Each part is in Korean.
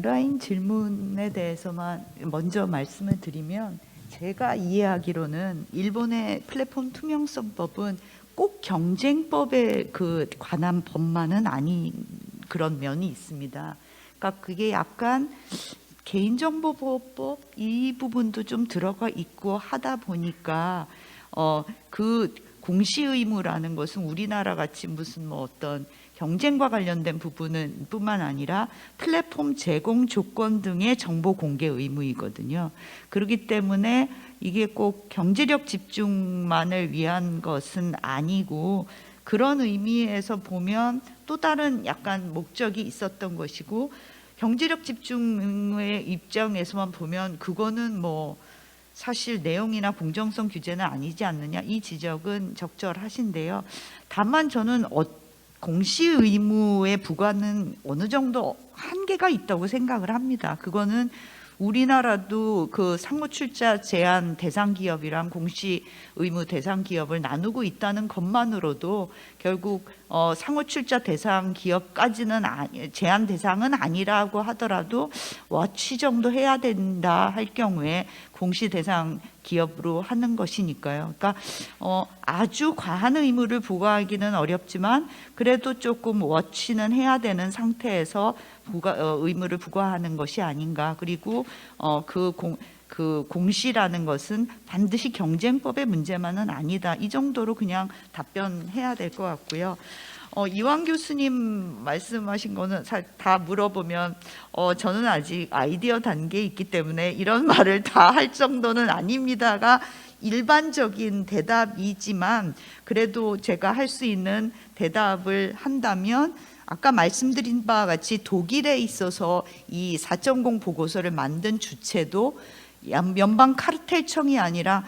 온라인 질문에 대해서만 먼저 말씀을 드리면, 제가 이해하기로는 일본의 플랫폼 투명성법은 꼭 경쟁법에 관한 법만은 아닌 그런 면이 있습니다. 그러니까 그게 약간 개인정보보호법 이 부분도 좀 들어가 있고 하다 보니까 그 공시 의무라는 것은 우리나라 같이 무슨 뭐 어떤 경쟁과 관련된 부분은 뿐만 아니라 플랫폼 제공 조건 등의 정보 공개 의무이거든요. 그렇기 때문에 이게 꼭 경제력 집중만을 위한 것은 아니고, 그런 의미에서 보면 또 다른 약간 목적이 있었던 것이고, 경제력 집중의 입장에서만 보면 그거는 뭐 사실 내용이나 공정성 규제는 아니지 않느냐, 이 지적은 적절하신데요. 다만 저는 공시 의무의 부과는 어느 정도 한계가 있다고 생각을 합니다. 그거는 우리나라도 그 상호출자 제한 대상 기업이랑 공시 의무 대상 기업을 나누고 있다는 것만으로도 결국 상호출자 대상 기업까지는 제한 대상은 아니라고 하더라도 워치 정도 해야 된다 할 경우에 공시 대상 기업으로 하는 것이니까요. 그러니까 아주 과한 의무를 부과하기는 어렵지만 그래도 조금 워치는 해야 되는 상태에서 의무를 부과하는 것이 아닌가. 그리고 그 공시라는 것은 반드시 경쟁법의 문제만은 아니다. 이 정도로 그냥 답변해야 될 것 같고요. 이완 교수님 말씀하신 거는 다 물어보면 저는 아직 아이디어 단계에 있기 때문에 이런 말을 다 할 정도는 아닙니다가 일반적인 대답이지만, 그래도 제가 할 수 있는 대답을 한다면, 아까 말씀드린 바와 같이 독일에 있어서 이 4.0 보고서를 만든 주체도 연방 카르텔청이 아니라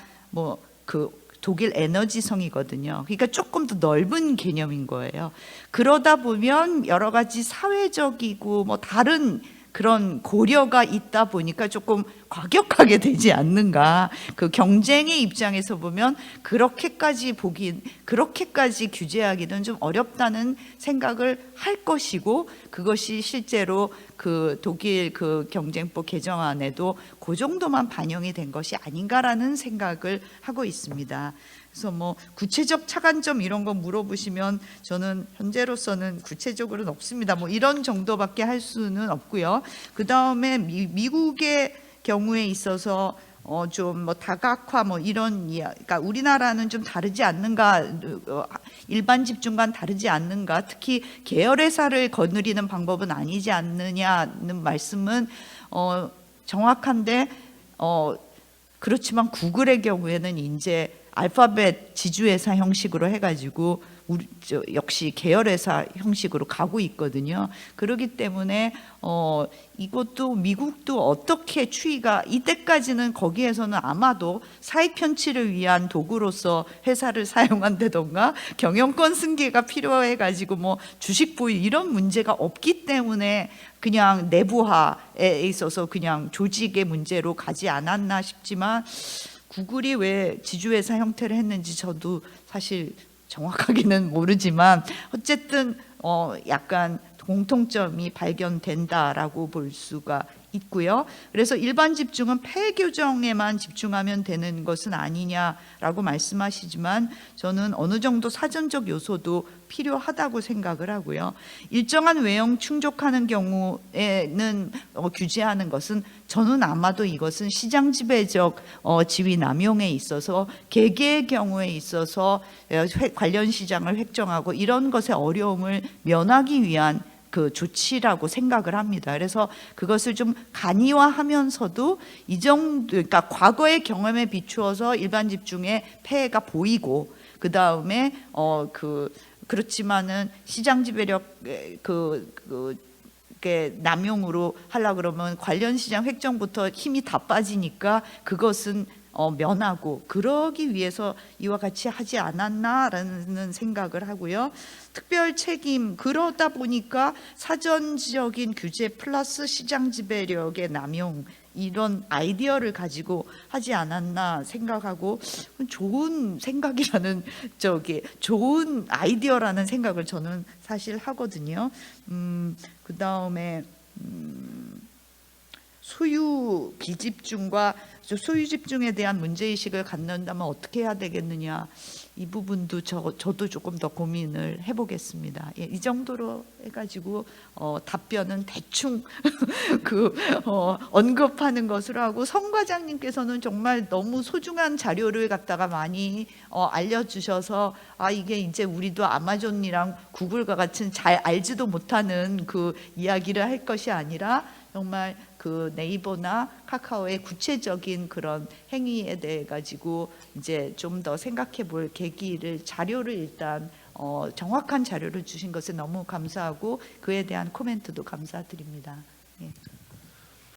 독일 에너지성이거든요. 그러니까 조금 더 넓은 개념인 거예요. 그러다 보면 여러 가지 사회적이고 뭐 다른 그런 고려가 있다 보니까 조금 과격하게 되지 않는가. 그 경쟁의 입장에서 보면 그렇게까지 규제하기는 좀 어렵다는 생각을 할 것이고, 그것이 실제로 그 독일 그 경쟁법 개정안에도 그 정도만 반영이 된 것이 아닌가라는 생각을 하고 있습니다. 그래서 뭐 구체적 차관점 이런 거 물어보시면 저는 현재로서는 구체적으로는 없습니다. 뭐 이런 정도밖에 할 수는 없고요. 그 다음에 미국의 경우에 있어서 좀 뭐 다각화 뭐 이런, 그러니까 우리나라는 좀 다르지 않는가, 일반 집중과는 다르지 않는가, 특히 계열회사를 거느리는 방법은 아니지 않느냐는 말씀은 정확한데, 그렇지만 구글의 경우에는 이제 알파벳 지주회사 형식으로 해가지고 역시 계열회사 형식으로 가고 있거든요. 그렇기 때문에 이것도 미국도 어떻게 추이가, 이때까지는 거기에서는 아마도 사익 편취를 위한 도구로서 회사를 사용한다던가 경영권 승계가 필요해가지고 뭐 주식 보유 이런 문제가 없기 때문에 그냥 내부화에 있어서 그냥 조직의 문제로 가지 않았나 싶지만, 구글이 왜 지주회사 형태를 했는지 저도 사실 정확하게는 모르지만 어쨌든 약간 공통점이 발견된다라고 볼 수가 있고요. 그래서 일반 집중은 폐 규정에만 집중하면 되는 것은 아니냐라고 말씀하시지만, 저는 어느 정도 사전적 요소도 필요하다고 생각을 하고요. 일정한 외형 충족하는 경우에는 규제하는 것은, 저는 아마도 이것은 시장 지배적 지위 남용에 있어서, 개개의 경우에 있어서 관련 시장을 획정하고 이런 것의 어려움을 면하기 위한 그 조치라고 생각을 합니다. 그래서 그것을 좀 간이화하면서도 이 정도, 그러니까 과거의 경험에 비추어서 일반 집중의 폐해가 보이고, 그 다음에 그렇지만은 시장 지배력 남용으로 하려 그러면 관련 시장 획정부터 힘이 다 빠지니까 그것은 면하고, 그러기 위해서 이와 같이 하지 않았나라는 생각을 하고요. 특별 책임, 그러다 보니까 사전적인 규제 플러스 시장 지배력의 남용, 이런 아이디어를 가지고 하지 않았나 생각하고, 좋은 생각이라는, 좋은 아이디어라는 생각을 저는 사실 하거든요. 그 다음에 소유 비집중과 소유 집중에 대한 문제의식을 갖는다면 어떻게 해야 되겠느냐, 이 부분도 저도 조금 더 고민을 해보겠습니다. 예, 이 정도로 해가지고 답변은 대충 언급하는 것으로 하고, 성 과장님께서는 정말 너무 소중한 자료를 갖다가 많이 알려주셔서 이게 이제 우리도 아마존이랑 구글과 같은 잘 알지도 못하는 그 이야기를 할 것이 아니라 정말 그 네이버나 카카오의 구체적인 그런 행위에 대해 가지고 이제 좀 더 생각해 볼 계기를, 자료를 일단 정확한 자료를 주신 것에 너무 감사하고 그에 대한 코멘트도 감사드립니다. 예.